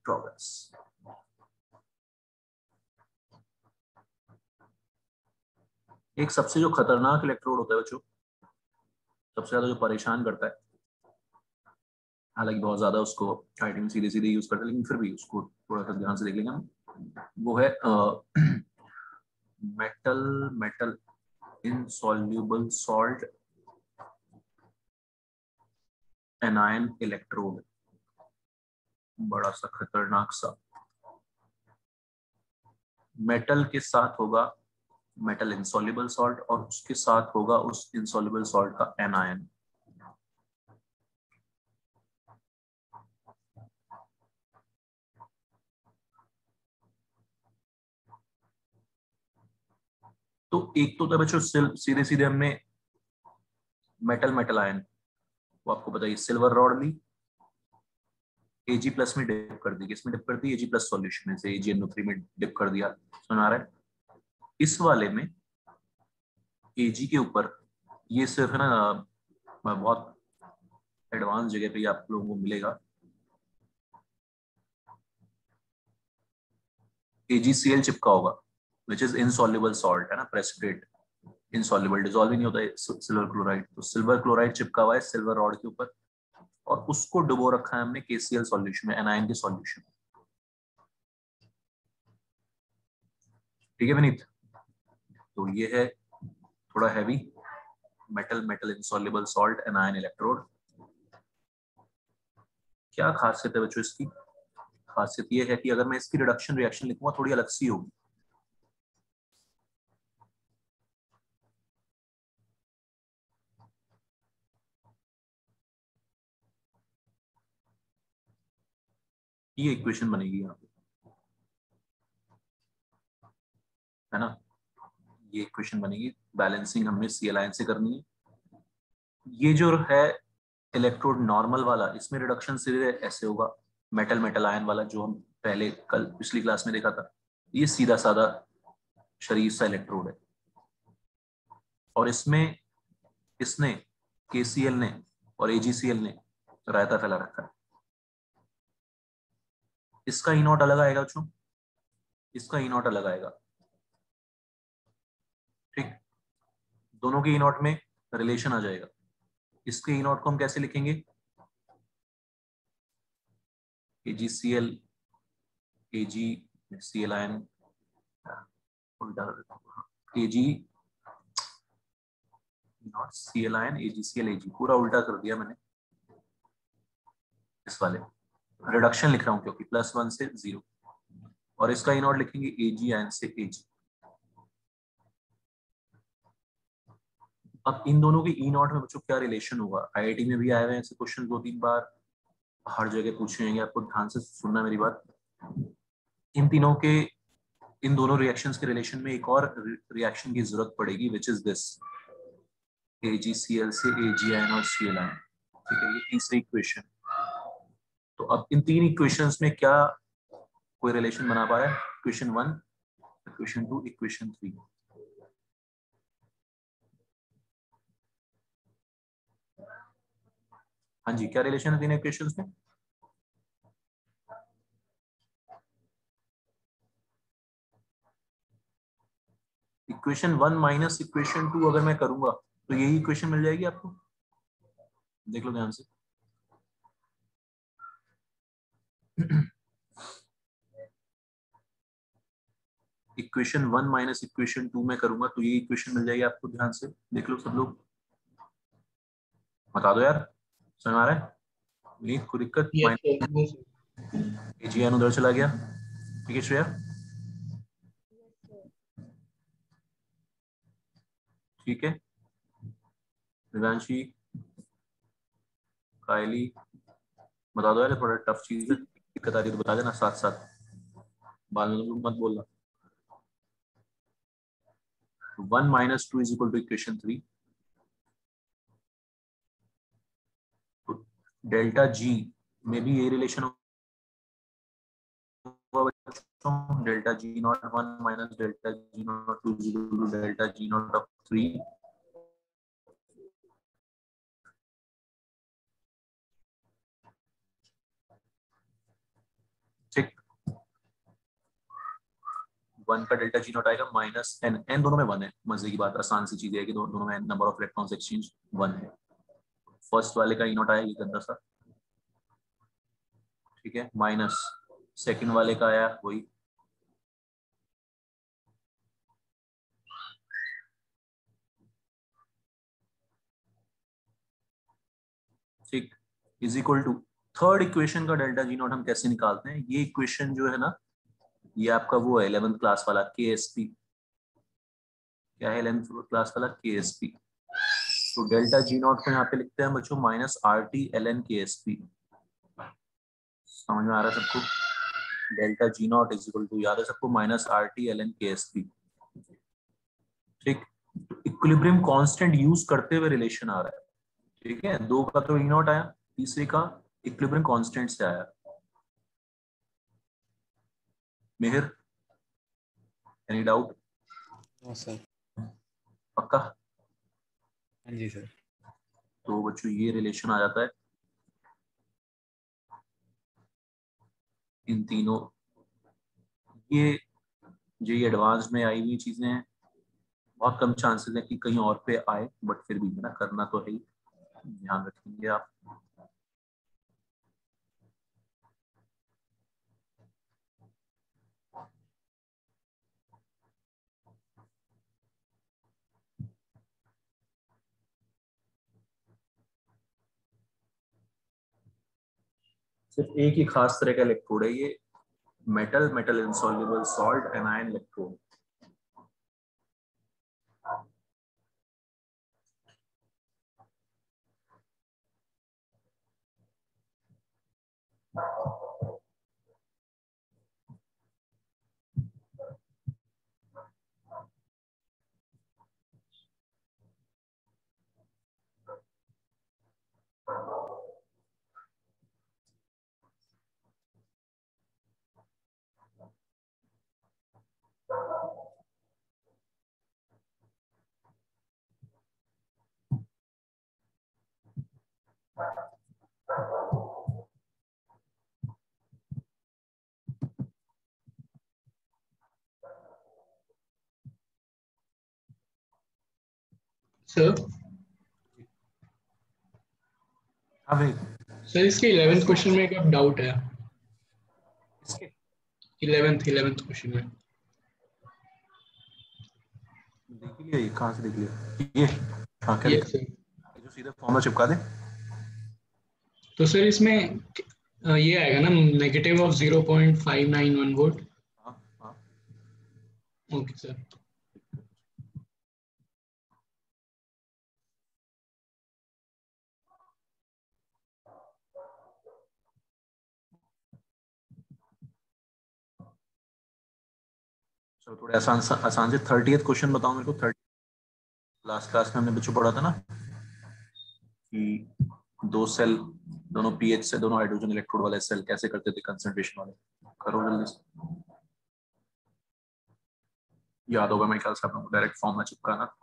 Progress. एक सबसे जो खतरनाक इलेक्ट्रोड होता है बच्चों, सबसे ज्यादा जो परेशान करता है, हालांकि बहुत ज्यादा उसको आईटी में सीधे सीधे यूज करते हैं, लेकिन फिर भी उसको थोड़ा सा ध्यान से देख लेंगे हम, वो है metal insoluble salt anion electrode. बड़ा सा खतरनाक सा, मेटल के साथ होगा मेटल इनसॉल्युबल सॉल्ट और उसके साथ होगा उस इनसॉल्युबल सॉल्ट का एनायन। तो एक तो था बच्चों सीधे सीधे हमने मेटल आयन, वो आपको बताइए सिल्वर रॉड ली, Ag प्लस में डिप कर दी, किसमें डिप कर दी, Ag प्लस सॉल्यूशन में से AgNO3 में डिप कर दिया, सुना रहा है। इस वाले में Ag के ऊपर, ये सिर्फ है ना बहुत एडवांस जगह पे आप लोगों को मिलेगा, AgCl चिपका होगा, विच इज इनसॉल्युबल सॉल्ट, है ना, प्रेसिपिटेट, इनसॉल्युबल, डिसॉल्व नहीं होता है सिल्वर क्लोराइड, तो सिल्वर क्लोराइड चिपका हुआ है सिल्वर रॉड के ऊपर और उसको डुबो रखा है हमने KCl सॉल्यूशन में, एनायन के सॉल्यूशन। ठीक है विनीत, तो ये है थोड़ा heavy metal insoluble salt anion electrode. क्या खासियत है बच्चों इसकी? खासियत ये है कि अगर मैं इसकी रिडक्शन रिएक्शन लिखूंगा थोड़ी अलग सी होगी। ये इक्वेशन बनेगी यहाँ पे, है ना, ये इक्वेशन बनेगी, बैलेंसिंग हमने Cl से करनी है। ये जो है इलेक्ट्रोड नॉर्मल वाला, इसमें रिडक्शन सीधे ऐसे होगा, मेटल आयन वाला जो हम पहले कल पिछली क्लास में देखा था, ये सीधा साधा शरीर सा इलेक्ट्रोड है, और इसमें इसने KCl ने और AgCl ने रायता फैला रखा है। इसका ई नॉट अलग आएगा बच्चों, इसका ई नॉट अलग आएगा, ठीक, दोनों के ई नॉट में रिलेशन आ जाएगा। इसके ई नॉट को हम कैसे लिखेंगे, AgCl AgCl आयन उल्टा Ag not Cl ion AgCl Ag, पूरा उल्टा कर दिया मैंने, इस वाले रिडक्शन लिख रहा हूं क्योंकि +1 से 0, और इसका ई नॉट लिखेंगे Ag आयन से Ag। अब इन दोनों के ई नॉट में बच्चों क्या रिलेशन होगा, IIT में भी आए हुए हैं ऐसे क्वेश्चन 2-3 बार, हर जगह पूछे जाएंगे, आपको ध्यान से सुनना मेरी बात। इन तीनों के, इन दोनों रिएक्शंस के रिलेशन में एक और रिएक्शन की जरूरत पड़ेगी, विच इज दिस AgCl से Ag आयन और Cl आयन, ठीक है, ये तीसरी इक्वेशन। तो अब इन तीन इक्वेशंस में क्या कोई रिलेशन बना पाया, इक्वेशन 1, इक्वेशन 2, इक्वेशन 3। हाँ जी, क्या रिलेशन है तीन इक्वेशंस में? इक्वेशन 1 माइनस इक्वेशन 2 अगर मैं करूंगा तो यही इक्वेशन मिल जाएगी आपको, देख लो ध्यान से। इक्वेशन 1 माइनस इक्वेशन 2 में करूंगा तो यही इक्वेशन मिल जाएगी आपको, ध्यान से देख लो सब लोग, बता दो यार, समझ आ रहा है? नहीं कोई दिक्कत? जी उधर चला गया, ठीक है श्रेया, ठीक है, दिव्यांशी, कायली, बता दो यार, थोड़ा टफ चीज है, दिक्कत आ रही है तो बता देना साथ साथ, बाद में तुम मत बोलना। 1 minus 2 is equal to equation 3, delta G में भी ये रिलेशन होगा बच्चों, delta G not 1 minus delta G not 2 is equal to delta G not of 3, ठीक, वन का डेल्टा जी नॉट आएगा माइनस एन, एन दोनों में वन है। मजे की बात, आसान सी चीज है कि दोनों में number of electrons exchange one है। फर्स्ट वाले का ई नॉट आया ये गंदा सा, ठीक है, माइनस सेकंड वाले का आया वही, ठीक, is equal to third equation का डेल्टा जी नॉट हम कैसे निकालते हैं। ये इक्वेशन जो है ना, ये आपका वो है 11th क्लास वाला के एस पी। क्या है 11th क्लास वाला के एस पी? तो डेल्टा जी नॉट को यहाँ पे लिखते हैं बच्चों minus R T L N K S P. समझ में आ रहा है सबको? Delta G not is equal to, याद है सबको, minus R T L N K S P. ठीक, इक्विलिब्रियम कांस्टेंट यूज करते हुए रिलेशन आ रहा है, ठीक है। दो का तो ई नॉट आया, तीसरे का इक्विलिब्रियम कांस्टेंट से आया। Mehar, any doubt? No sir. पक्का? हाँ जी सर। तो बच्चों ये रिलेशन आ जाता है इन तीनों, ये जो ये एडवांस में आई हुई चीजें हैं, बहुत कम चांसेस है कि कहीं और पे आए, बट फिर भी है ना, करना तो है ही, ध्यान रखेंगे आप। सिर्फ एक ही खास तरह का इलेक्ट्रोड है ये, metal, metal insoluble salt anion electrode. Sir हाँ भाई, सर इसके 11th क्वेश्चन में एक डाउट है। इसके 11th क्वेश्चन में देख लिया, ये कहाँ से देख लिया? ये हाँ, क्या ये लिखा? सर, ये जो सीधा फॉर्मूला चिपका दे। तो सर इसमें ये आएगा ना नेगेटिव ऑफ 0.591 वोल्ट। हाँ हाँ, ओके सर। चलो थोड़े आसान आसान से 30th क्वेश्चन बताओ मेरे को। 30 लास्ट क्लास में हमने बच्चों पढ़ा था ना कि दो सेल, दोनों पीएच से, दोनों हाइड्रोजन इलेक्ट्रोड वाले सेल कैसे करते थे कंसंट्रेशन वाले। करो जल्दी से, याद होगा मेरे ख्याल से आपको, डायरेक्ट फॉर्म में चिपकाना।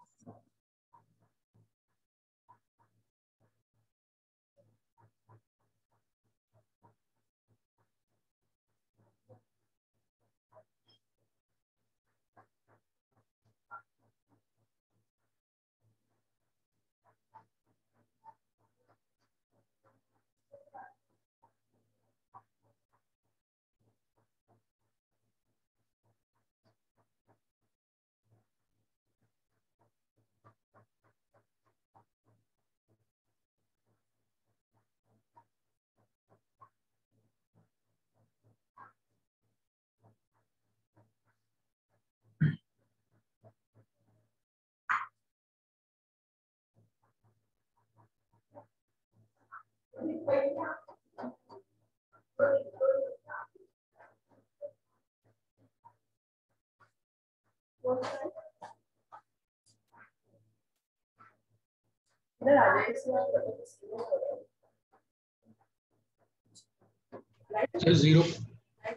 सर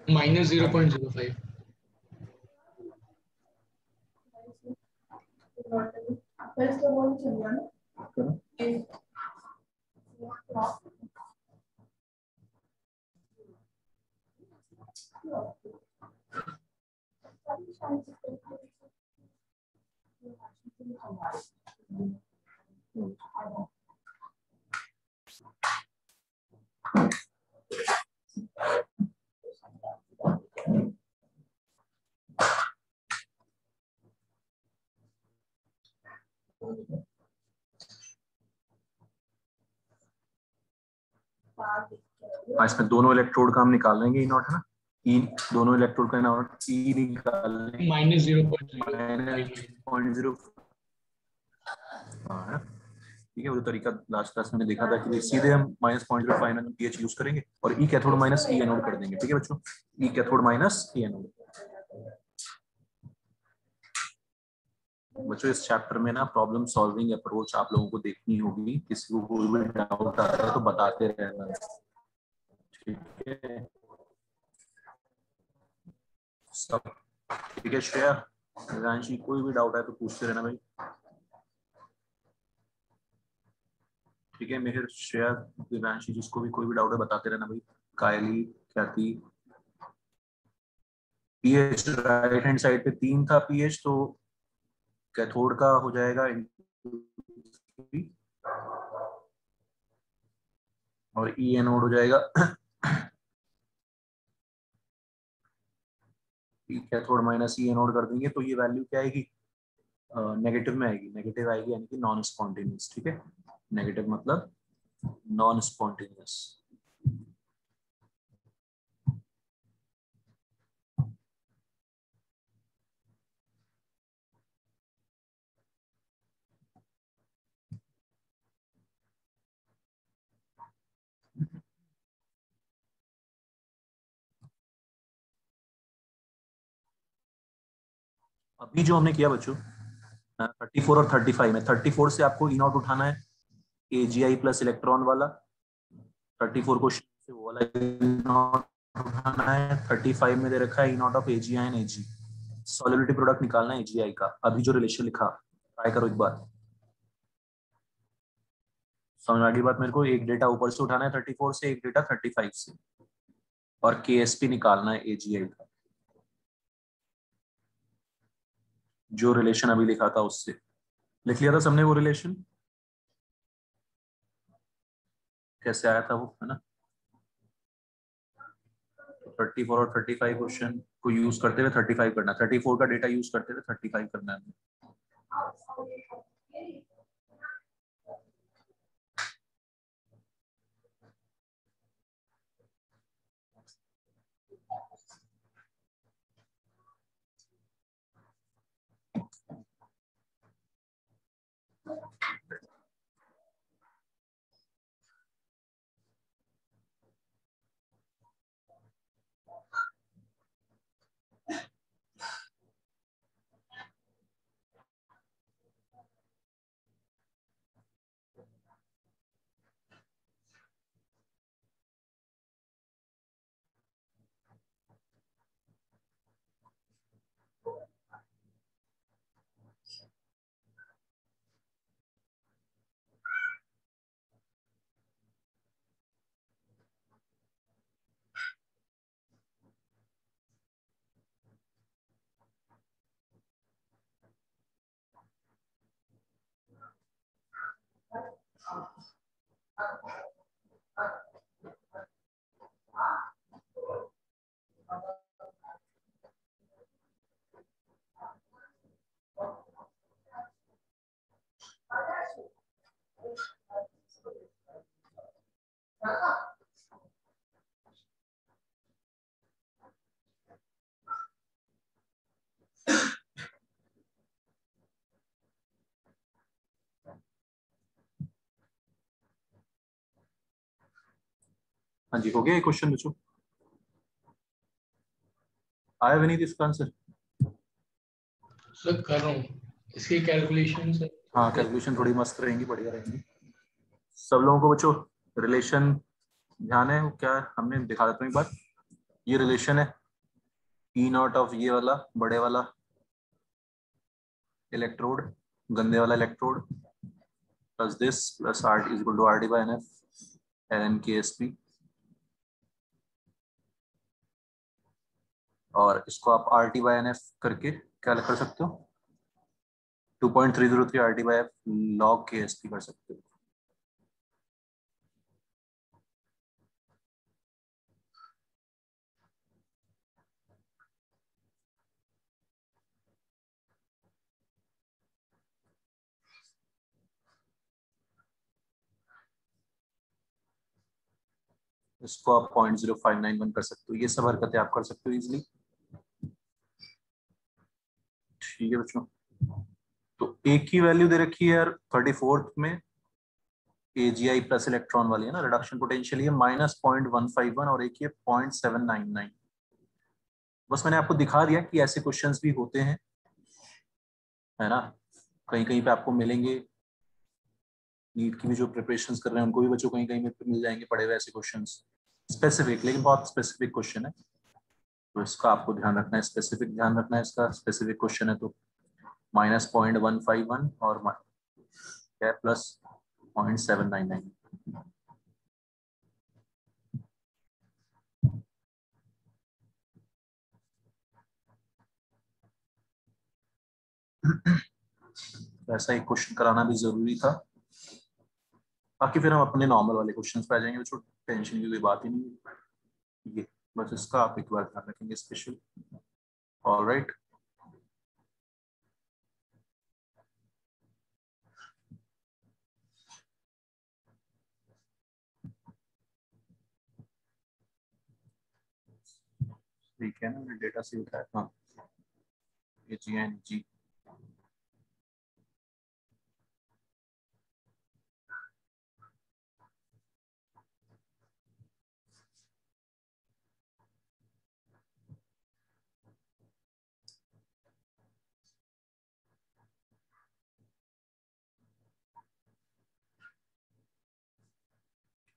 -0.05। इसमें दोनों इलेक्ट्रोड का हम निकाल लेंगे, ई नॉट है ना, ई दोनों इलेक्ट्रोड का नॉट ई निकाल लेंगे -0.0, हाँ ठीक है। वो तरीका लास्ट क्लास में देखा था कि सीधे हम -0.05 pH यूज करेंगे और ई कैथोड माइनस ई एनोड कर देंगे। ठीक है बच्चों, ई कैथोड माइनस ई एनोड। बच्चों इस चैप्टर में ना प्रॉब्लम सॉल्विंग अप्रोच आप लोगों को देखनी होगी, किसी को कोई भी डाउट आ रहा है तो बताते रहना। ठीक है सब ठीक है। श्रेया, रांशी, कोई भी डाउट है तो पूछते रहना भाई। ठीक है मेहर, श्रेया, दिव्यांशी, जिसको भी कोई भी डाउट है बताते रहना भाई। कायली, ख्याति, पीएच राइट हैंड साइड पे 3 था पीएच, तो कैथोड का हो जाएगा और ई एनोड हो जाएगा कैथोड माइनस ई एनोड कर देंगे तो ये वैल्यू क्या आएगी, नेगेटिव में आएगी। नेगेटिव आएगी यानी कि नॉन स्पॉन्टेनियस। ठीक है, नेगेटिव मतलब नॉन स्पॉन्टेनियस। अभी जो हमने किया बच्चों 34 और 35 में, 34 से आपको ई नॉट उठाना है, AgI प्लस इलेक्ट्रॉन वाला। 34 क्वेश्चन से वो वाला ई नॉट उठाना है। 35 में दे रखा है E naught of AgI and Ag। Solubility product निकालना है AgI का। अभी जो रिलेशन लिखा ट्राई करो एक बार, समझ आ गई बात मेरे को। एक डेटा ऊपर से उठाना है 34 से, एक डेटा 35 से, और KSP निकालना है AgI का। जो रिलेशन अभी लिखा था उससे लिख लिया था सबने वो रिलेशन, कैसे आया था वो, है ना। 34 और 35 क्वेश्चन को यूज करते हुए 35 करना, 34 का डेटा यूज करते हुए 35 करना है। हाँ जी, हो गया ये क्वेश्चन बच्चों, आया विनीत इसका आंसर? सर कर रहा हूँ इसकी कैलकुलेशन सर। हाँ कैलकुलेशन थोड़ी मस्त रहेंगी, बढ़िया रहेंगी। सब लोगों को बच्चों रिलेशन ध्यान है क्या, हमने दिखा देता हूँ एक बार। ये रिलेशन है ई नॉट ऑफ ये वाला बड़े वाला इलेक्ट्रोड, गंदे वाला electrode, plus this plus R is equal to R D by n F n K S P, और इसको आप R T by n F करके क्या कर सकते हो, 2.303 R T by F log K S P कर सकते हो। इसको आप 0.0591 कर सकते हो। ये सब हरकतें आप कर सकते हो इजीली। ठीक है बच्चों, तो एक ही वैल्यू दे रखी है यार 34th में, AgI प्लस इलेक्ट्रॉन वाली है ना, रिडक्शन पोटेंशियल ये -0.151 और एक ये 0.799। बस मैंने आपको दिखा दिया कि ऐसे क्वेश्चंस भी होते हैं, है ना, कहीं कहीं पे आपको मिलेंगे। नीट की भी जो प्रिपरेशन कर रहे हैं उनको भी बच्चों कहीं कहीं में मिल जाएंगे पड़े हुए ऐसे क्वेश्चंस, स्पेसिफिक, लेकिन बहुत स्पेसिफिक क्वेश्चन है, तो इसका आपको ध्यान रखना है, स्पेसिफिक ध्यान रखना है इसका। स्पेसिफिक क्वेश्चन है तो -0.151 और क्या प्लस 0.799। तो ऐसा एक क्वेश्चन कराना भी जरूरी था। बाकी फिर हम अपने नॉर्मल वाले क्वेश्चंस पे आ जाएंगे, जो टेंशन की कोई बात ही नहीं है। ये बस इसका आप एक बार ध्यान रखेंगे स्पेशल। ऑलराइट, ठीक है ना, मैंने डेटा से उठाया था AgNG।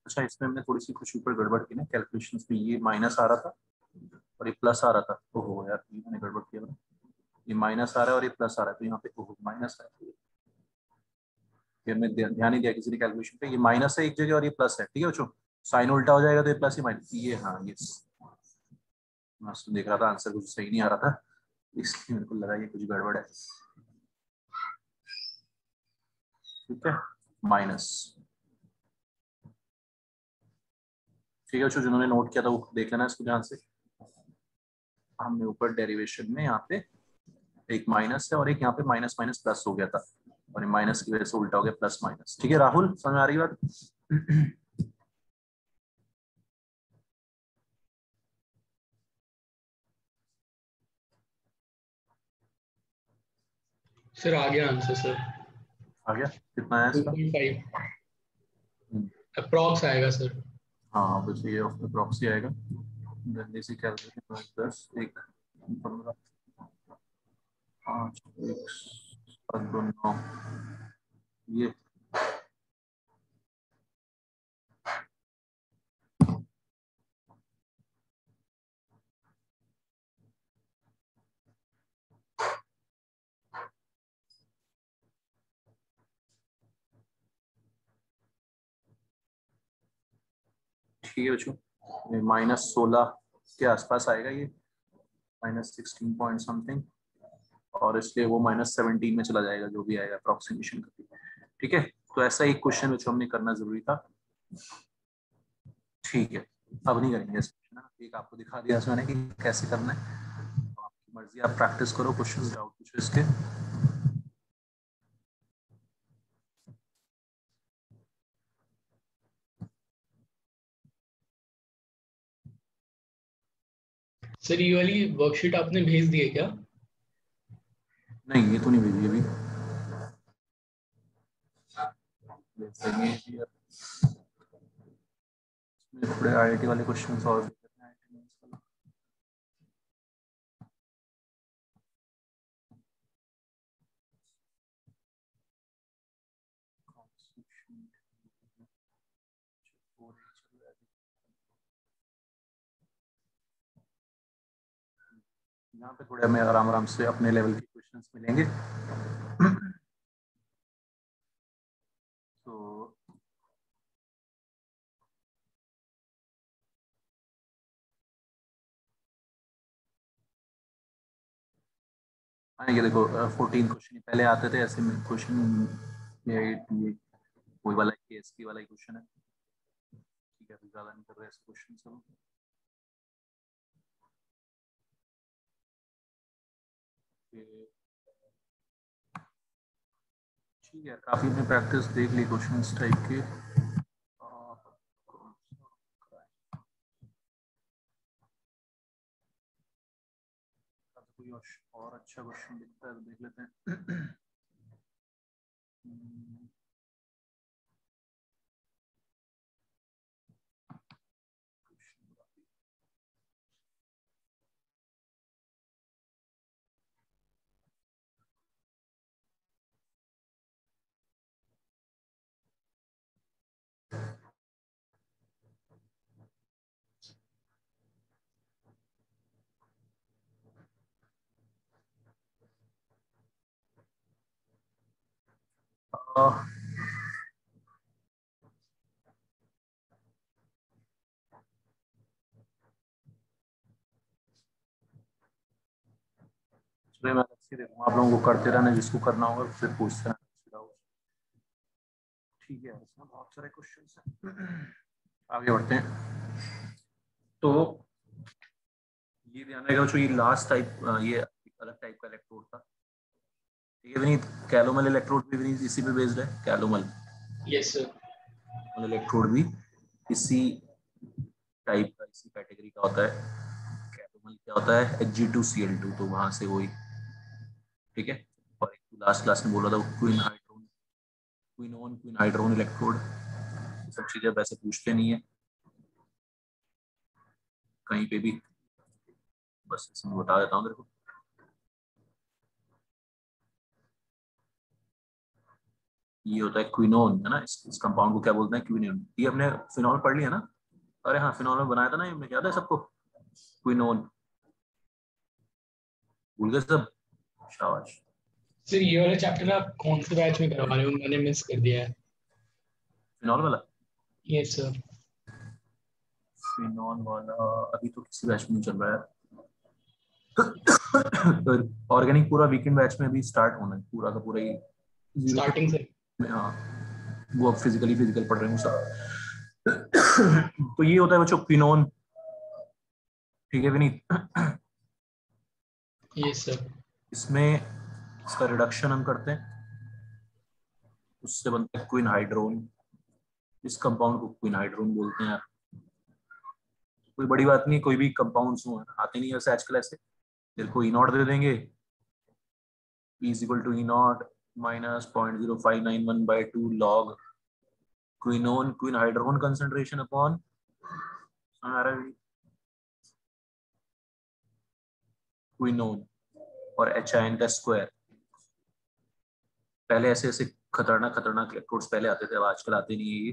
अच्छा, इसमें हमने थोड़ी सी कुछ ऊपर गड़बड़ की ना कैलकुलेशंस में, ये माइनस आ रहा था और ये प्लस आ रहा था। ओहो यार, ये मैंने गड़बड़ किया ना, ये माइनस आ रहा है और ये प्लस आ रहा है, तो यहाँ पे ओहो माइनस है। फिर मैं ध्यान नहीं दिया किसी ने कैलकुलेशन पे, ये माइनस है एक जगह और ये प्लस है। ठीक है बच्चों, साइन उल्टा हो जाएगा तो ये प्लस ही माइनस, ये हाँ ये मैं देख रहा था आंसर कुछ सही नहीं आ रहा था, इसलिए मेरे को लगा ये कुछ गड़बड़ है। ठीक है, माइनस। ठीक है बच्चों, जिन्होंने नोट किया था वो देख लेना इसको ध्यान से। हमने ऊपर डेरिवेशन में यहाँ पे एक माइनस है और एक यहाँ पे माइनस माइनस प्लस हो गया था, और माइनस की वजह से उल्टा हो गया प्लस माइनस। ठीक है राहुल, समझ आ रही बात? सर आ गया आंसर सर। आ गया? कितना आया इसका? 2.5 अप्रॉक्स आएगा सर। हाँ बस ये ऑफ द प्रॉक्सी आएगा। जल्दी से कैलकुलेशन, 10 1 15 5 1 7 2 9, ये ठीक है बच्चों, -16 के आसपास आएगा ये, -16 पॉइंट समथिंग, और इसलिए वो -17 में चला जाएगा जो भी आएगा अप्रोक्सीमेशन करके। ठीक है, तो ऐसा एक क्वेश्चन जो हमने करना जरूरी था। ठीक है, अब नहीं करेंगे इस क्वेश्चन, एक आपको दिखा दिया मैंने कि कैसे करना है, तो आपकी मर्जी, आप प्रैक्टिस करो, क्वेश्चंस डाउट पूछो इसके। सर ये वाली वर्कशीट आपने भेज दी है क्या? नहीं, ये तो नहीं भेजी अभी, भेज देंगे। थोड़े IIT वाले क्वेश्चन सॉल्व करना है। यहाँ पे थोड़े हमें आराम आराम से अपने लेवल के क्वेश्चंस मिलेंगे। तो ये देखो 14 क्वेश्चन पहले आते थे ऐसे में क्वेश्चन, ये वही वाला केएसपी वाला ही क्वेश्चन है। ठीक है, ज्यादा नहीं कर रहे ऐसे क्वेश्चन सब। ठीक है, काफी हमने प्रैक्टिस देख ली क्वेश्चंस टाइप के। कोई और अच्छा क्वेश्चन दिखता है तो देख लेते हैं। मैं अच्छी देखूंगा, आप लोगों को करते रहना, जिसको करना होगा फिर पूछते रहना। ठीक है, इसमें बहुत सारे क्वेश्चंस हैं। आगे बढ़ते हैं। तो ये ध्यान रखा जो ये लास्ट टाइप, ये अलग टाइप का इलेक्ट्रोड था। ठीक है विनीत, कैलोमल इलेक्ट्रोड भी विनीत इसी पे बेस्ड है। Calomel yes sir. इलेक्ट्रोड भी इसी टाइप का, इसी कैटेगरी का होता है। कैलोमल क्या होता है, Hg2Cl2, तो वहां से वही। ठीक है, और एक लास्ट क्लास में बोला था क्वीन हाइड्रोन, क्विनोन क्वीन हाइड्रोन इलेक्ट्रोड, सब चीजें वैसे पूछते नहीं है कहीं पे भी, बस इसमें बता देता हूँ तेरे को। ये होता है क्विनोन, है ना, इस कंपाउंड को क्या बोलते हैं, क्विनोन। ये हमने फिनॉल पढ़ लिया ना। अरे हाँ, फिनॉल में बनाया था ना, ये याद है सबको, क्विनोन। भूल गए सब, शाबाश। सर ये वाला चैप्टर आप कौन से बैच में करवा रहे हो, मैंने मिस कर दिया है। फिनॉल वाला, यस सर। फिनॉल वाला अभी तो किसी बैच में नहीं चल रहा है। ऑर्गेनिक पूरा वीकेंड बैच में अभी स्टार्ट होना है, पूरा का पूरा ही जीरो स्टार्टिंग से। में। हाँ, वो अब फिजिकल पढ़ रहे हैं सब। तो ये होता है बच्चों क्विनोन। ठीक है विनीत। Yes sir. इसमें इसका रिडक्शन हम करते हैं, उससे बनता है क्विन हाइड्रोन। इस कंपाउंड को क्विन हाइड्रोन बोलते हैं यार। कोई बड़ी बात नहीं, कोई भी कंपाउंड्स हो आते नहीं वैसे आजकल ऐसे। तेरे को ई नॉट दे देंगे, E is equal to E naught minus 0.0591 by 2 log quinone quinhydrone concentration upon quinone और HIN का स्क्वायर। पहले ऐसे ऐसे खतरनाक खतरनाक इलेक्ट्रोड्स पहले आते थे, अब आजकल आते नहीं है ये।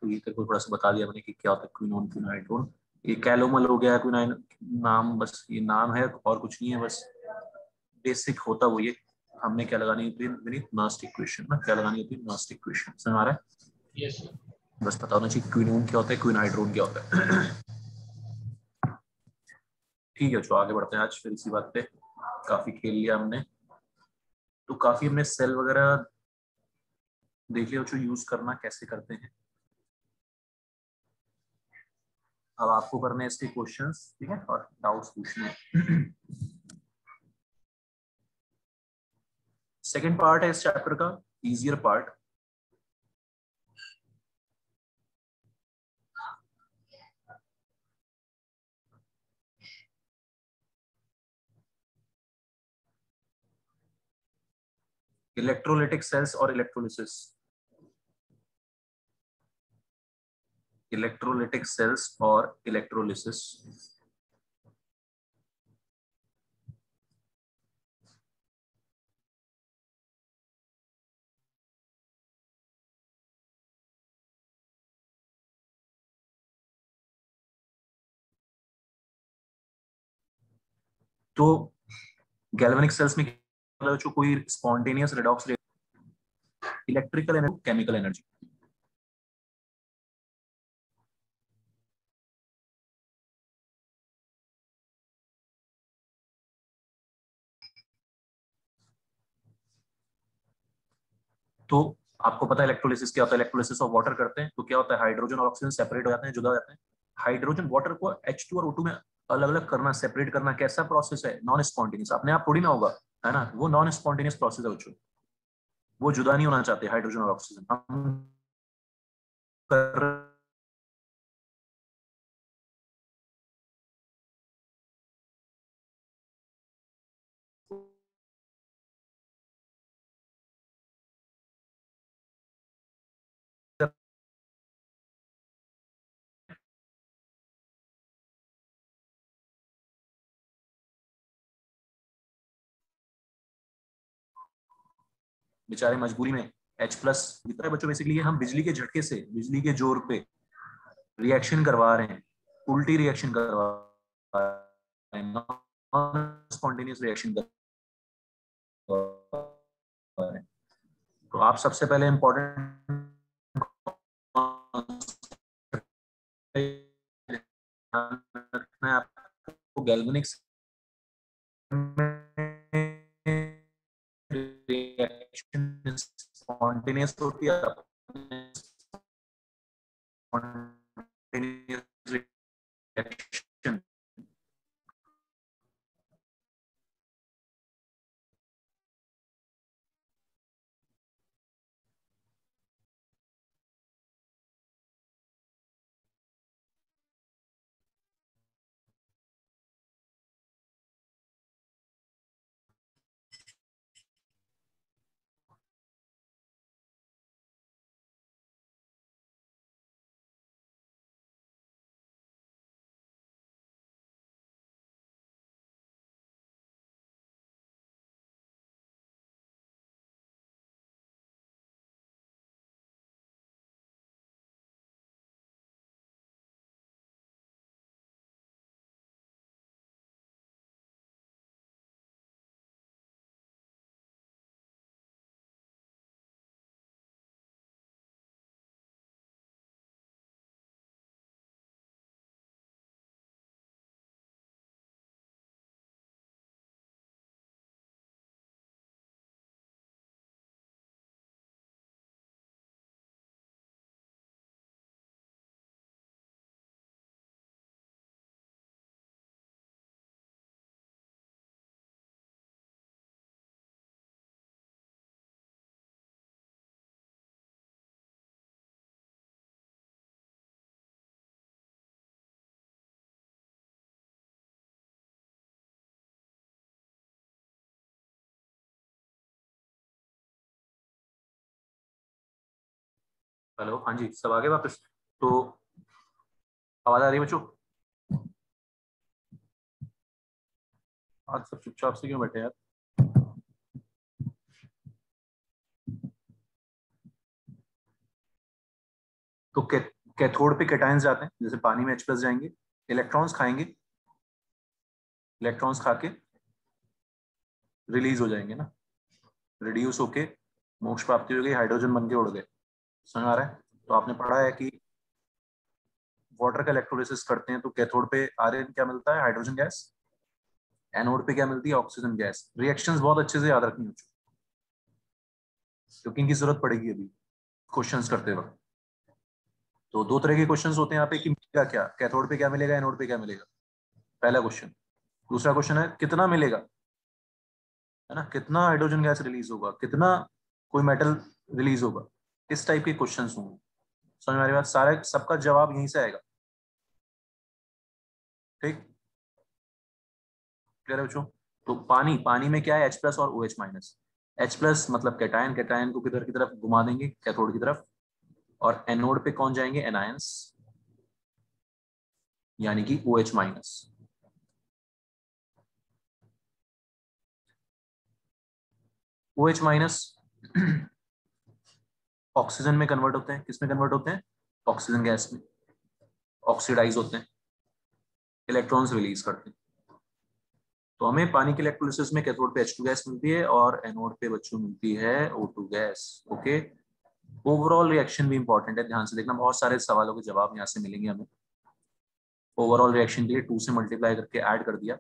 तो ये तेरे को थोड़ा सा बता दिया मैंने कि क्या होता है क्विनोन क्विन हाइड्रोन। ये कैलोमल हो गया, क्विनाइन नाम, बस ये नाम है और कुछ नहीं है, बस बेसिक होता वो ये। हमने क्या लगानी होती है विनीत, नास्ट इक्वेशन ना, क्या लगानी होती है, नास्ट इक्वेशन। समझ आ रहा है? Yes sir. बस पता होना चाहिए क्विनोन क्या होता है, क्विन हाइड्रोन क्या होता है। ठीक है, जो आगे बढ़ते हैं आज फिर इसी बात पे। काफी खेल लिया हमने, तो काफी हमने सेल वगैरह देख लिया जो यूज करना कैसे करते हैं। अब आपको करने हैं इसके क्वेश्चंस, ठीक है, और डाउट्स पूछने हैं। सेकेंड पार्ट है इस चैप्टर का, इजियर पार्ट। इलेक्ट्रोलिटिक सेल्स और इलेक्ट्रोलिसिस। इलेक्ट्रोलिटिक सेल्स और इलेक्ट्रोलिसिस। तो गैल्वेनिक सेल्स में जो कोई spontaneous redox, electrical energy, chemical energy. तो आपको पता है इलेक्ट्रोलिसिस क्या होता है, इलेक्ट्रोलिसिस ऑफ वाटर करते हैं तो क्या होता है, हाइड्रोजन और ऑक्सीजन सेपरेट हो जाते हैं, जुदा हो जाते हैं। हाइड्रोजन वाटर को H2 और O2 में अलग अलग करना, सेपरेट करना कैसा प्रोसेस है, नॉन स्पॉन्टेनियस, अपने आप थोड़ी ना होगा, है ना, वो नॉन स्पॉन्टेनियस प्रोसेस है बच्चों, वो जुदा नहीं होना चाहते हाइड्रोजन और ऑक्सीजन, हम कर बेचारे मजबूरी में H+ जितना है बच्चों, बेसिकली हम बिजली के झटके से, बिजली के जोर पे रिएक्शन करवा रहे हैं, उल्टी रिएक्शन करवा रहे हैं, नॉन स्पॉन्टेनियस रिएक्शन करवा रहे हैं। तो आप सबसे पहले इम्पोर्टेंट रखना है आपको, गैल्वेनिक रिएक्शन स्पॉन्टेनियस होती है, स्पॉन्टेनियस रिएक्शन हेलो, हाँ जी, सब आगे वापस। तो आवाज आ रही है बच्चों? आज सब चुपचाप से क्यों बैठे यार? तो कैथोड पे कैटायंस जाते हैं, जैसे पानी में H+ जाएंगे, इलेक्ट्रॉन्स खाएंगे, इलेक्ट्रॉन्स खा के रिलीज हो जाएंगे ना, रिड्यूस होके मोक्ष प्राप्ति हो गई, हाइड्रोजन बन के उड़ गए। समझ आ रहा है? तो आपने पढ़ा है कि वाटर का इलेक्ट्रोलिसिस करते हैं तो कैथोड पे आर्यन क्या मिलता है, हाइड्रोजन गैस, एनोड पे क्या मिलती है, ऑक्सीजन गैस। रिएक्शंस बहुत अच्छे से याद रखनी हो क्योंकि इनकी जरूरत पड़ेगी अभी क्वेश्चंस करते वक्त। तो दो तरह के क्वेश्चंस होते हैं यहाँ पे कि मिलेगा क्या, कैथोड पे क्या मिलेगा, एनोड पे क्या मिलेगा, पहला क्वेश्चन। दूसरा क्वेश्चन है कितना मिलेगा, है ना, कितना हाइड्रोजन गैस रिलीज होगा, कितना कोई मेटल रिलीज होगा, इस टाइप के क्वेश्चंस होंगे। समझ में आ रही बात? सारे सबका जवाब यहीं से आएगा। ठीक, क्लियर है बच्चों? तो पानी, पानी में क्या है, H+ और OH-। H+ मतलब कैटायन, कैटायन को किधर की तरफ घुमा देंगे, कैथोड की तरफ, और एनोड पे कौन जाएंगे, एनायंस, यानी कि OH-। OH- ऑक्सीजन में कन्वर्ट होते हैं, किस में कन्वर्ट होते हैं, ऑक्सीजन गैस में, ऑक्सीडाइज होते हैं, इलेक्ट्रॉन्स रिलीज करते हैं। तो हमें पानी के इलेक्ट्रोलिसिस में कैथोड पे H2 गैस मिलती है और एनोड पे बच्चों मिलती है O2 gas. Okay, overall reaction भी इंपॉर्टेंट है, ध्यान से देखना, बहुत सारे सवालों के जवाब यहाँ से मिलेंगे हमें। ओवरऑल रिएक्शन के लिए 2 से मल्टीप्लाई करके ऐड कर दिया,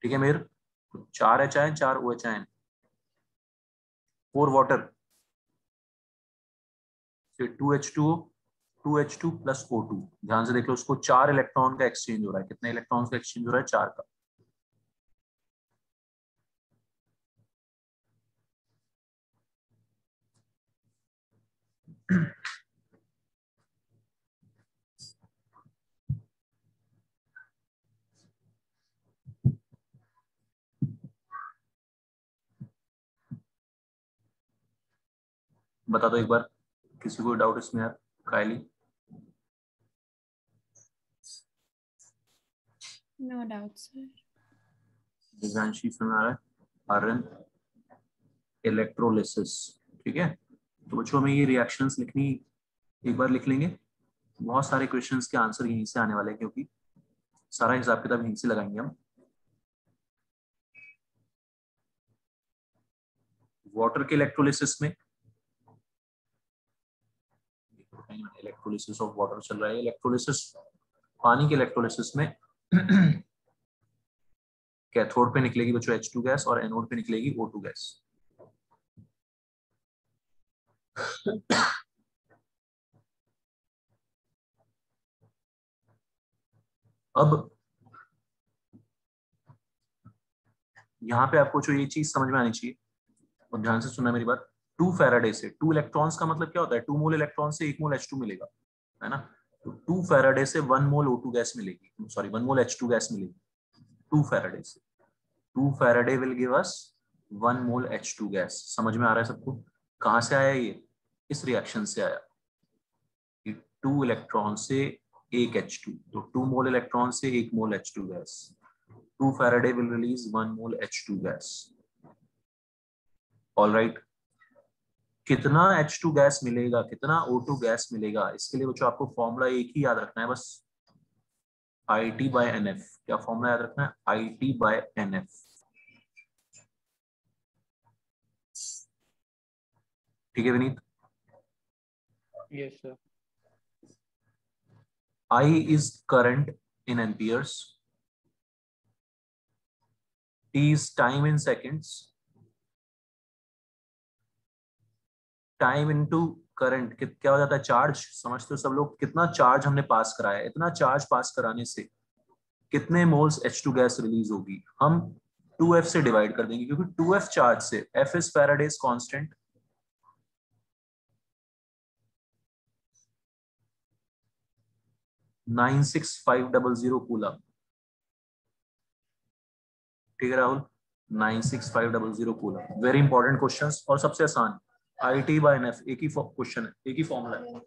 ठीक है मेरे, 4 H ion, 4 OH ion, 4 water, फिर 2H2O 2H2 प्लस O2। ध्यान से देख लो, उसको 4 इलेक्ट्रॉन का एक्सचेंज हो रहा है। कितने इलेक्ट्रॉन्स का एक्सचेंज हो रहा है? 4 का। बता दो एक बार, किसी को डाउट इसमें यार? कायली? No doubt sir. दिव्यांशी सुन रहा है? आर्यन? इलेक्ट्रोलिसिस। ठीक है, तो बच्चों में ये रिएक्शंस लिखनी एक बार लिख लेंगे। बहुत सारे क्वेश्चंस के आंसर यहीं से आने वाले हैं, क्योंकि सारा हिसाब किताब यहीं से लगाएंगे हम। वाटर के इलेक्ट्रोलिसिस में, इलेक्ट्रोलिसिस ऑफ वाटर चल रहा है। इलेक्ट्रोलिसिस, पानी के इलेक्ट्रोलिसिस में कैथोड पे निकलेगी बच्चों H2 गैस और एनोड पे निकलेगी O2 गैस। अब यहाँ पे आपको जो ये चीज समझ में आनी चाहिए, और ध्यान से सुनना मेरी बात। 2 फैराडे से 2 इलेक्ट्रॉन्स का मतलब क्या होता है? 2 मोल इलेक्ट्रॉन से 1 मोल H2 मिलेगा, है ना? तो 2 फैराडे से 1 मोल O2 गैस मिलेगी, सॉरी 1 मोल H2 गैस मिलेगी 2 फैराडे से। 2 Faraday will give us 1 mole H2 gas. समझ में आ रहा है सबको? कहां से आया ये? इस रिएक्शन से आया। 2 इलेक्ट्रॉन से 1 H2, तो 2 मोल इलेक्ट्रॉन से 1 मोल H2 gas. 2 Faraday will release 1 mole H2 gas. All right, कितना H2 गैस मिलेगा, कितना O2 गैस मिलेगा, इसके लिए बच्चों आपको फॉर्मूला एक ही याद रखना है बस, IT/NF। क्या फॉर्मूला याद रखना है? IT/NF। ठीक है Vineet? Yes sir. I is current in amperes, T is time in seconds, time into current क्या हो जाता है? चार्ज। समझते हो सब लोग? कितना चार्ज हमने पास कराया, इतना चार्ज पास कराने से कितने मोल्स H2 गैस रिलीज होगी? हम 2F से डिवाइड कर देंगे, क्योंकि 2F चार्ज से, F is Faraday's constant, 96500 coulomb. ठीक है Rahul, 96500 coulomb. Very important questions और सबसे आसान। IT/NF एक ही क्वेश्चन है, एक ही फॉर्मूला है।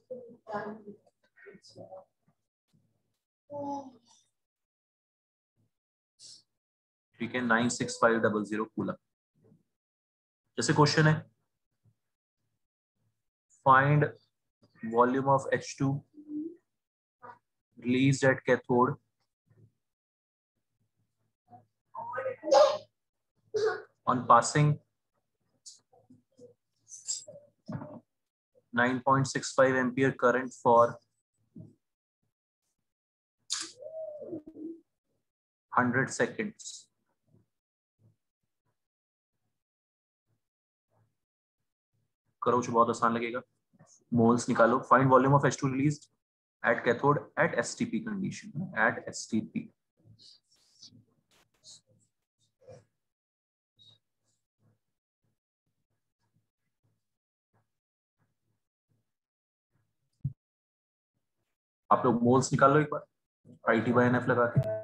ठीक है, 96500 कूलम। जैसे क्वेश्चन है, find volume of H2 released at cathode on passing 9.65 ampere current for 100 seconds. करो जो बहुत आसान लगेगा। मोल्स निकालो। Find volume of H2 released at cathode at STP condition, at STP। आप लोग मोल्स निकाल लो एक बार IT/NF लगा के।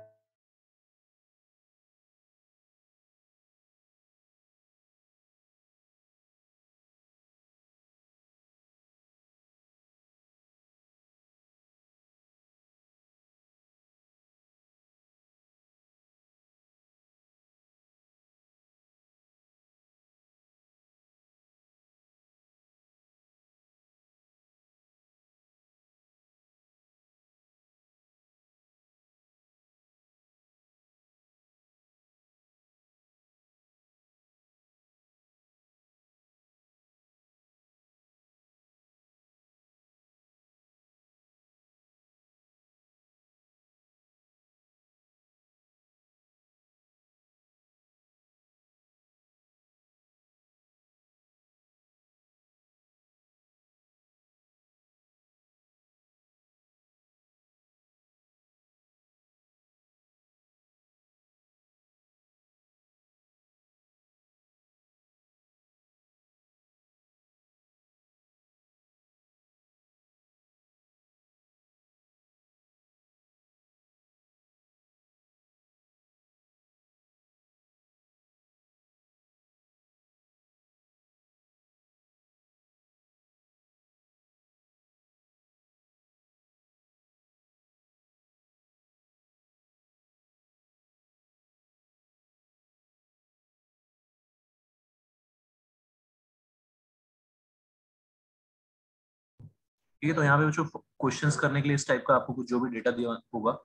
ठीक है, तो यहाँ पे जो क्वेश्चंस करने के लिए इस टाइप का आपको कुछ जो भी डेटा दिया होगा,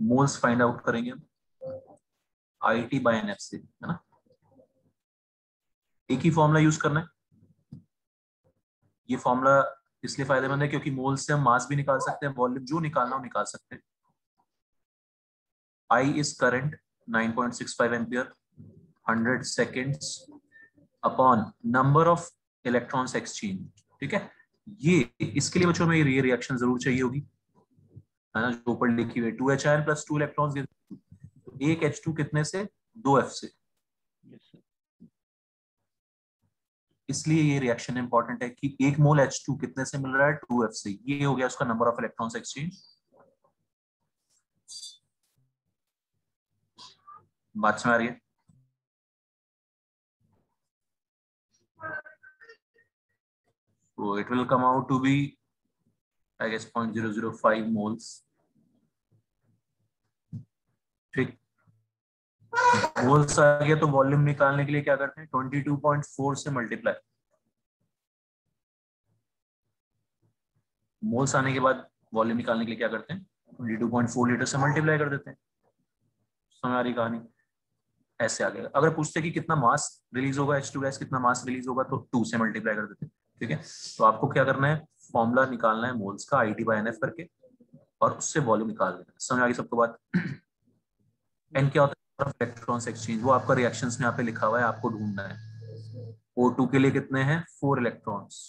मोल्स फाइंड आउट करेंगे IIT बाय NF से, है ना। एक ही फॉर्मूला यूज करना है। ये फॉर्मूला इसलिए फायदेमंद है क्योंकि मोल्स से हम मास भी निकाल सकते हैं, वॉल्यूम जो निकालना हो निकाल सकते हैं। I is current 9.65 ampere 100 seconds upon number of electrons exchange. ठीक है, ये इसके लिए बच्चों में ये रिएक्शन जरूर चाहिए होगी, है ना, जो ऊपर लिखी हुई 2H प्लस 2 इलेक्ट्रॉन्स। तो एक H2 कितने से, 2F से। इसलिए ये रिएक्शन इंपॉर्टेंट है कि एक मोल H2 कितने से मिल रहा है, 2F से। ये हो गया उसका नंबर ऑफ इलेक्ट्रॉन्स एक्सचेंज। बात समझ आ रही है? So it will come out to be, I guess, 0.005 moles. ठीक, मोल्स आ गया तो वॉल्यूम निकालने के लिए क्या करते हैं, 22.4 से मल्टीप्लाई। मोल्स आने के बाद वॉल्यूम निकालने के लिए क्या करते हैं, 22.4 लीटर से मल्टीप्लाई कर देते हैं। समझ आ रही कहानी? ऐसे आ गया। अगर पूछते कि कितना मास रिलीज होगा H2 गैस, कितना मास रिलीज होगा, तो 2 से मल्टीप्लाई कर देते हैं। ठीक है, तो आपको क्या करना है, फॉर्मूला निकालना है मोल्स का IIT बाय NF करके, और उससे वॉल्यूम निकाल देना है। समझ आ गई सबको बात? एन क्या होता है, इलेक्ट्रॉन्स एक्सचेंज। वो आपका रिएक्शंस में यहाँ पे लिखा हुआ है, आपको ढूंढना है। O2 के लिए कितने हैं, 4 इलेक्ट्रॉन्स।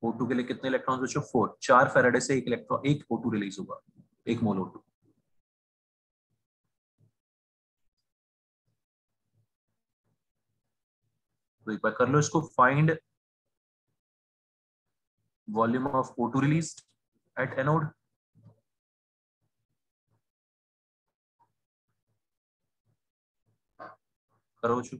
O2 के लिए कितने इलेक्ट्रॉन्स बच्चों, 4। 4 फैराडे से एक इलेक्ट्रॉन, एक O2 रिलीज होगा, 1 मोल O2। तो एक बार कर लो इसको, find volume of O2 released at anode. करो बच्चों।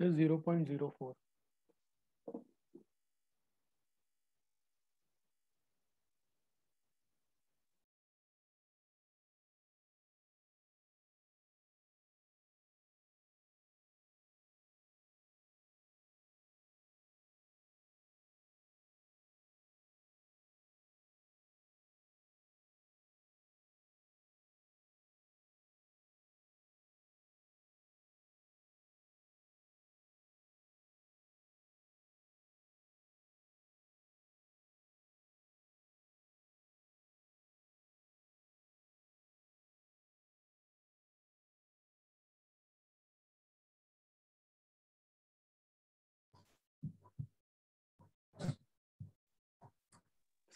Sir, 0.04.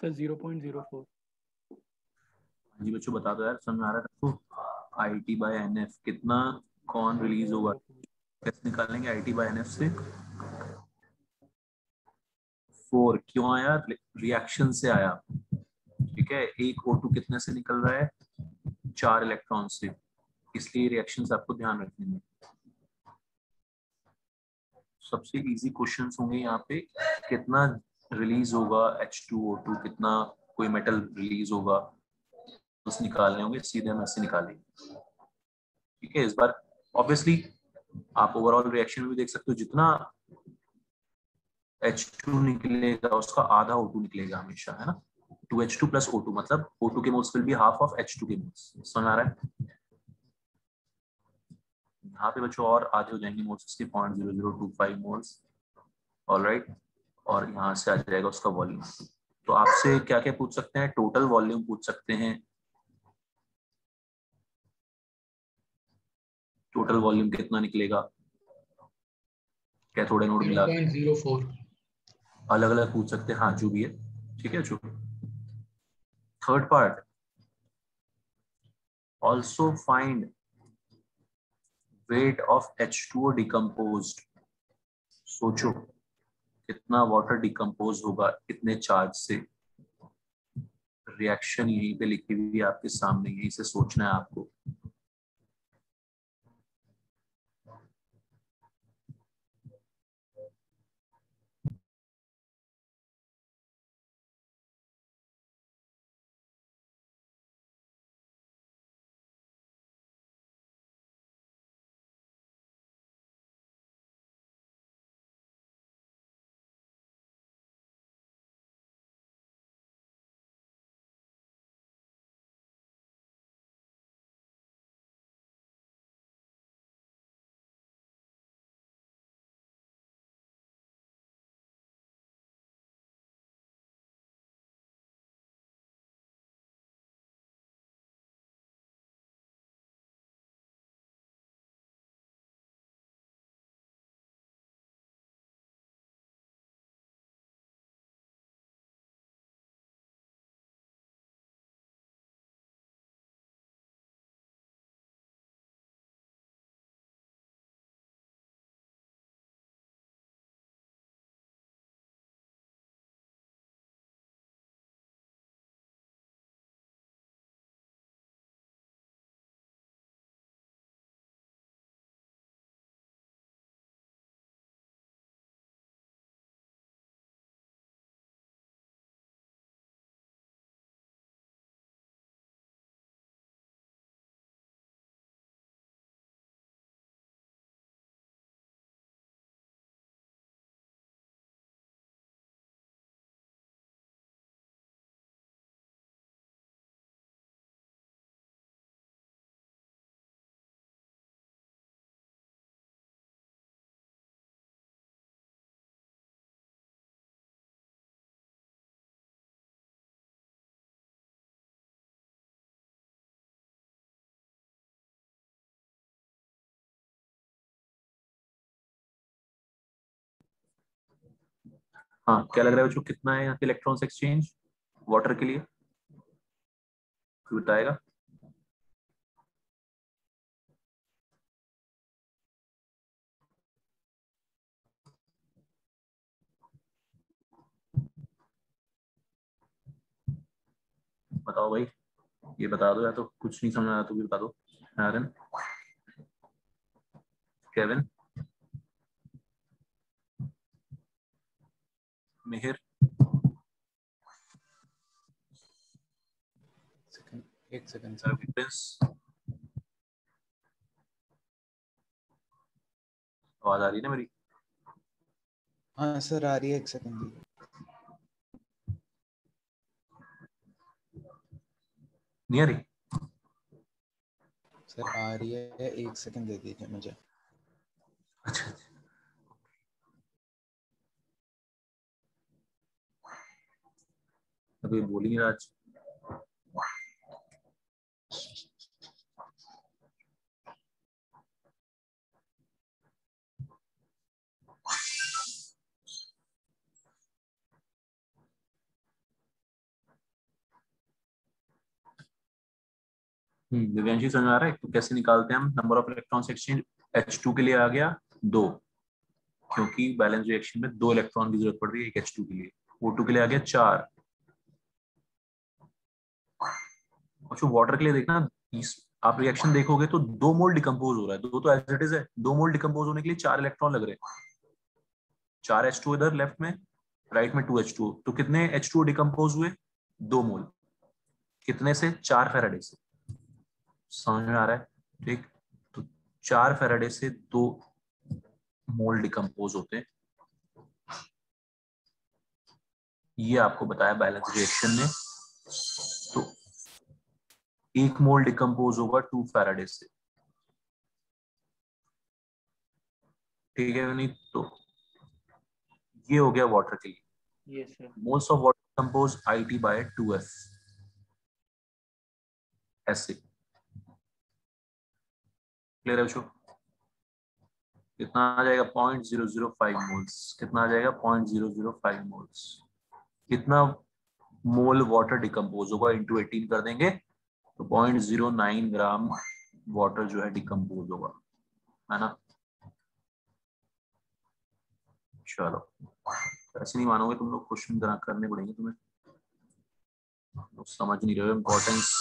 Sir, 0.04. जी बच्चों बता दो यार, समझ में आ रहा है तो IIT बाय NF कितना, कौन रिलीज होगा, कैसे निकालेंगे IIT बाय NF से। 4 क्यों आया, रिएक्शन से आया। ठीक है, एक O2 कितने से निकल रहा है, 4 इलेक्ट्रॉन से, इसलिए रिएक्शंस आपको ध्यान रखने हैं। सबसे इजी क्वेश्चंस होंगे यहाँ पे, कितना रिलीज होगा H2O2, कितना कोई मेटल रिलीज होगा, बस निकालने होंगे, सीधे हम ऐसे निकालेंगे। ठीक है, इस बार ऑब्वियसली आप ओवरऑल रिएक्शन भी देख सकते हो, जितना H2 निकलेगा उसका आधा O2 निकलेगा हमेशा, है ना। 2H2 प्लस O2 मतलब O2 के moles will be half of H2 के मोल्स। समझ आ रहा है? यहाँ पे बच्चों और आधे हो जाएंगे मोल्स उसके, 0.0025 मोल्स। ऑलराइट, और यहाँ से आ जाएगा उसका वॉल्यूम। तो आपसे क्या क्या पूछ सकते हैं, टोटल वॉल्यूम पूछ सकते हैं, टोटल वॉल्यूम कितना निकलेगा, कैथोड एनोड मिला के 0.04। अलग अलग पूछ सकते हैं, हाँ जो भी है ठीक है। जो third part, also find weight of H2O decomposed. सोचो कितना वाटर डिकम्पोज होगा इतने चार्ज से। रिएक्शन यहीं पे लिखी हुई है आपके सामने, यहीं से सोचना है आपको। हाँ क्या लग रहा है बच्चों, कितना है यहाँ पे इलेक्ट्रॉन्स एक्सचेंज वाटर के लिए, कोई बताएगा? बताओ भाई, ये बता दो, या तो कुछ नहीं समझ आया तो भी बता दो। आर्यन, केविन, मिहिर, एक सेकंड सर। प्रिंस, आवाज आ रही है ना मेरी? हाँ सर आ रही है, एक सेकंड दीजिए नहीं आ रही? सर, आ रही है, एक सेकंड दे दीजिए मुझे। अच्छा अच्छा। अभी बोली नहीं आज। दिव्यांशी समझ आ रहा है तो कैसे निकालते हैं हम number of electrons exchange? H2 के लिए आ गया 2, क्योंकि बैलेंस रिएक्शन में 2 इलेक्ट्रॉन की जरूरत पड़ रही है एक H2 के लिए। O2 के लिए आ गया 4। और जो वाटर के लिए देखना, आप रिएक्शन देखोगे तो 2 मोल डिकम्पोज हो रहा है, 2 तो एज इट इज है, 2 मोल डिकम्पोज होने के लिए 4 इलेक्ट्रॉन लग रहे हैं। 4 H2 इधर लेफ्ट में, राइट में 2 H2O, तो कितने H2O डिकम्पोज हुए? 2 मोल। कितने से? 4 फैराडे से। समझ में आ रहा है? ठीक, तो 4 फैराडे से 2 मोल डिकम्पोज होते हैं। ये आपको बताया बैलेंस रिएक्शन ने। तो 1 मोल डिकम्पोज होगा 2 फैराडे से, ठीक है नहीं? तो ये हो गया वाटर के लिए। Yes sir. Moles of water compose IT by 2F, ऐसे। क्लियर है बच्चों? कितना आ जाएगा 0.005 मोल्स। कितना आ जाएगा 0.005 मोल्स। कितना मोल वाटर डिकम्पोज होगा इंटू 18 कर देंगे तो 0.09 ग्राम वाटर जो है डिकम्पोज होगा, है ना। चलो ऐसे नहीं मानोगे तुम लोग, क्वेश्चन करने पड़ेंगे तुम्हें, तो समझ नहीं रहे हो इम्पोर्टेंस।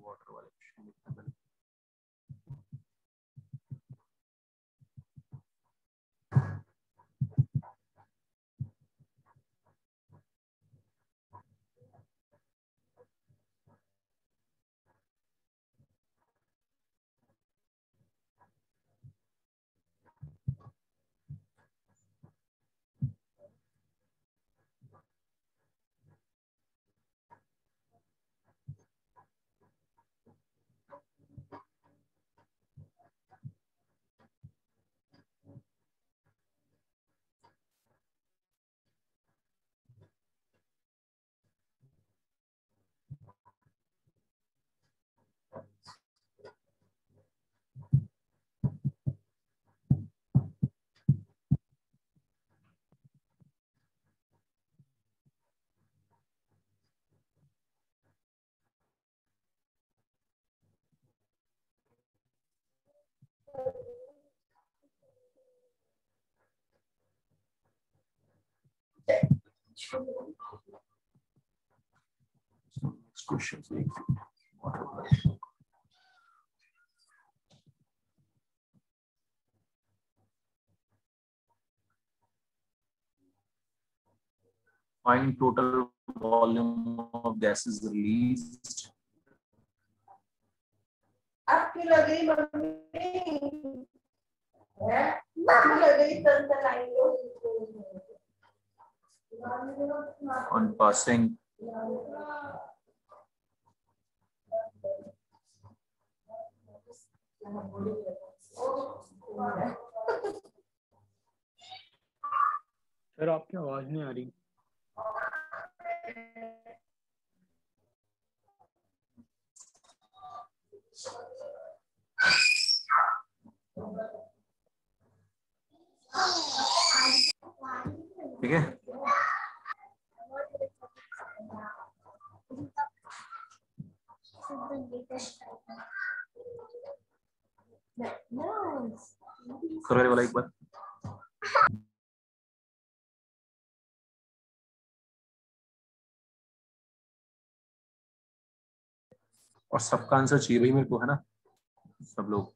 वाटर वाले क्वेश्चन लिखते हैं। Next question is water वाले। Find total volume of gases released. आपकी लग रही मम्मी आपकी लग रही तंत्र लाइन On passing सर आपकी आवाज नहीं आ रही। ठीक है। करो वाला एक बार। और सबका आंसर चाहिए भाई मेरे को, है ना, सब लोग।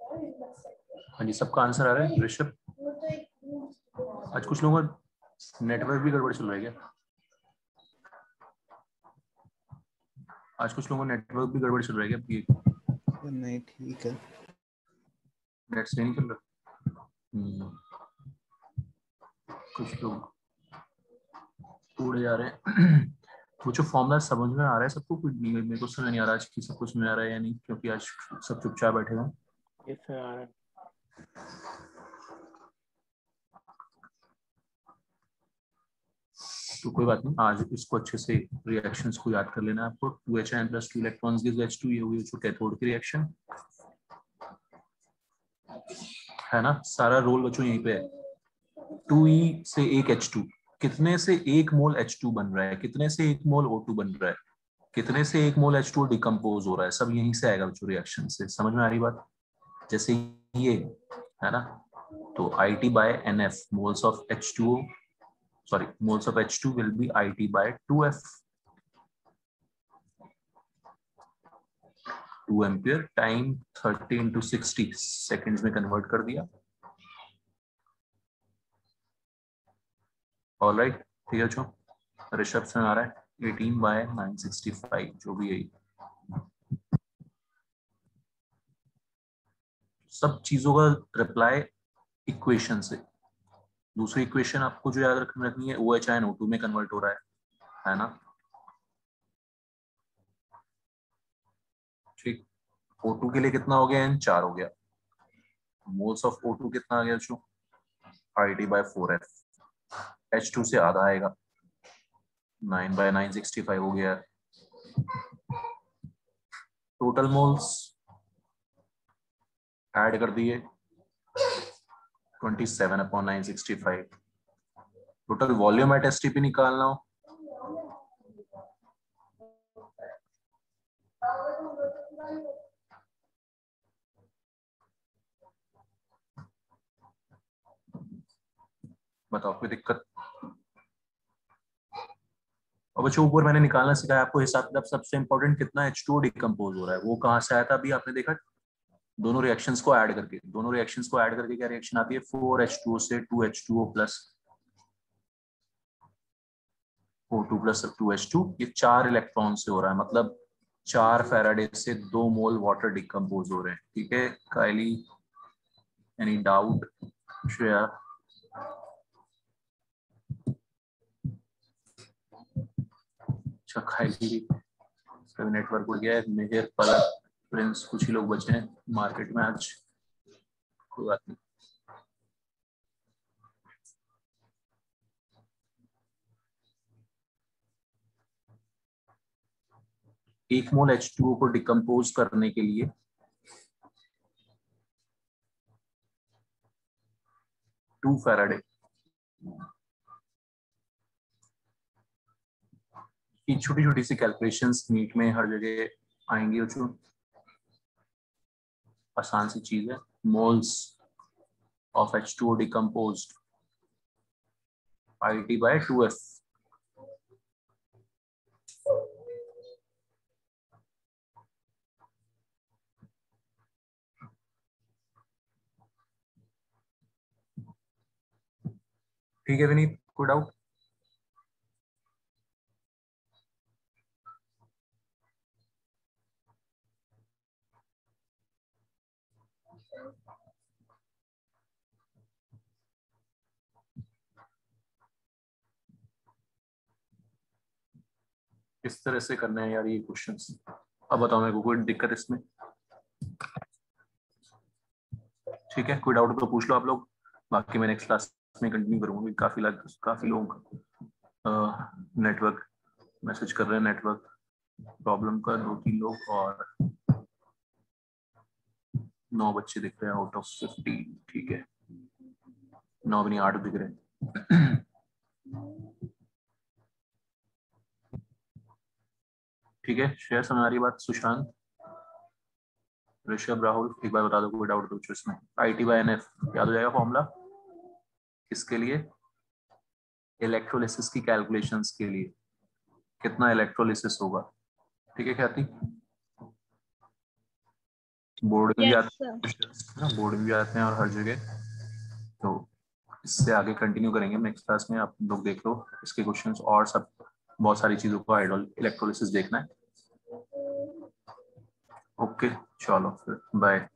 हाँ जी, सबका आंसर आ रहा है ऋषभ? आज कुछ लोगों का नेटवर्क भी गड़बड़ चल रहा है क्या? आज कुछ लोगों का नेटवर्क भी गड़बड़ चल रहा है क्या? ये नहीं ठीक है, नेट से नहीं चल रहा। कुछ लोग उड़े जा रहे हैं। वो जो फॉर्मूला समझ में आ रहा है सबको? कुछ नहीं, मेरे को समझ नहीं आ रहा आज की सब कुछ समझ आ रहा है या नहीं, क्योंकि आज सब चुपचाप बैठे हैं। ये सर आ रहा है। तो कोई बात नहीं, आज इसको अच्छे से रिएक्शंस को याद कर लेना है आपको। 2H + 2 इलेक्ट्रॉन्स गिव्स H2, ये हुई जो कैथोड की रिएक्शन है ना। सारा रोल बच्चों यहीं पे है। 2E से एक H2, कितने से 1 मोल H2 बन रहा है, कितने से 1 मोल O2 बन रहा है, कितने से 1 मोल H2 डिकम्पोज हो रहा है, सब यहीं से आएगा बच्चों रिएक्शन से। समझ में आ रही बात? जैसे ये है ना, तो IT/NF moles of H2O, sorry, moles of H2 will be IT/2F, 2 ampere time 30 × 60 seconds में कन्वर्ट कर दिया। ऑलराइट, ठीक है बच्चों, ऋषभ से आ रहा है 18/965 जो भी है। सब चीजों का रिप्लाई इक्वेशन से। दूसरी इक्वेशन आपको जो याद रखनी है, OH आयन O2 में कन्वर्ट हो रहा है ना। ठीक, O2 के लिए कितना हो गया, N 4 हो गया। मोल्स ऑफ O2 कितना आ गया बच्चों, IT/4F। H2 से आधा आएगा, 9/965 हो गया। टोटल मोल्स ऐड कर दिए 27/965। टोटल वॉल्यूम एट STP निकालना हो, बताओ कोई दिक्कत? और बच्चों ऊपर मैंने निकालना सिखाया आपको हिसाब किताब। सबसे इंपॉर्टेंट कितना H2O डिकम्पोज हो रहा है, वो कहाँ से आया था अभी आपने देखा? दोनों रिएक्शंस को ऐड करके। दोनों रिएक्शंस को ऐड करके क्या रिएक्शन आती है, 4H2O से 2H2O plus O2 plus 2H2। ये 4 इलेक्ट्रॉन से हो रहा है, मतलब 4 फैराडे से 2 मोल वाटर डिकम्पोज हो रहे हैं। ठीक है काइली, एनी डाउट? श्रेया? अच्छा काइली, नेटवर्क उड़ गया है। मेहर, पलक, प्रिंस, कुछ ही लोग बचे हैं मार्केट में आज, कोई बात नहीं। एक मोल H2O को डिकम्पोज करने के लिए 2 फैराडे की छोटी छोटी सी कैलकुलेशंस नीट में हर जगह आएंगी बच्चों, आसान सी चीज है। Moles of H2O decomposed IT/2F। ठीक है विनीत, कोई डाउट? किस तरह से करना है यार ये क्वेश्चंस, अब बताओ मेरे को, कोई दिक्कत इसमें? ठीक है, कोई डाउट तो पूछ लो आप लोग, बाकी मैं नेक्स्ट क्लास में कंटिन्यू करूंगी। काफी लोग नेटवर्क मैसेज कर रहे हैं, नेटवर्क प्रॉब्लम का 2-3 लोग, और 9 बच्चे दिख रहे हैं आउट ऑफ 15। ठीक है, 9 भी नहीं, 8 दिख रहे हैं। ठीक है, शेयर समझ आ रही बात? सुशांत, ऋषभ, राहुल, एक बार बता दो कोई डाउट पूछो इसमें। IT/NF याद हो जाएगा फॉर्मूला किसके लिए? इलेक्ट्रोलिसिस की कैलकुलेशंस के लिए। कितना इलेक्ट्रोलिसिस होगा? ठीक है ख्याति? बोर्ड में भी Yes, आते sir. हैं ना, बोर्ड में भी आते हैं और हर जगह। तो इससे आगे कंटिन्यू करेंगे नेक्स्ट क्लास में, आप लोग देख लो इसके क्वेश्चंस और सब बहुत सारी चीजों को इलेक्ट्रोलिसिस देखना है। ओके चलो फिर बाय।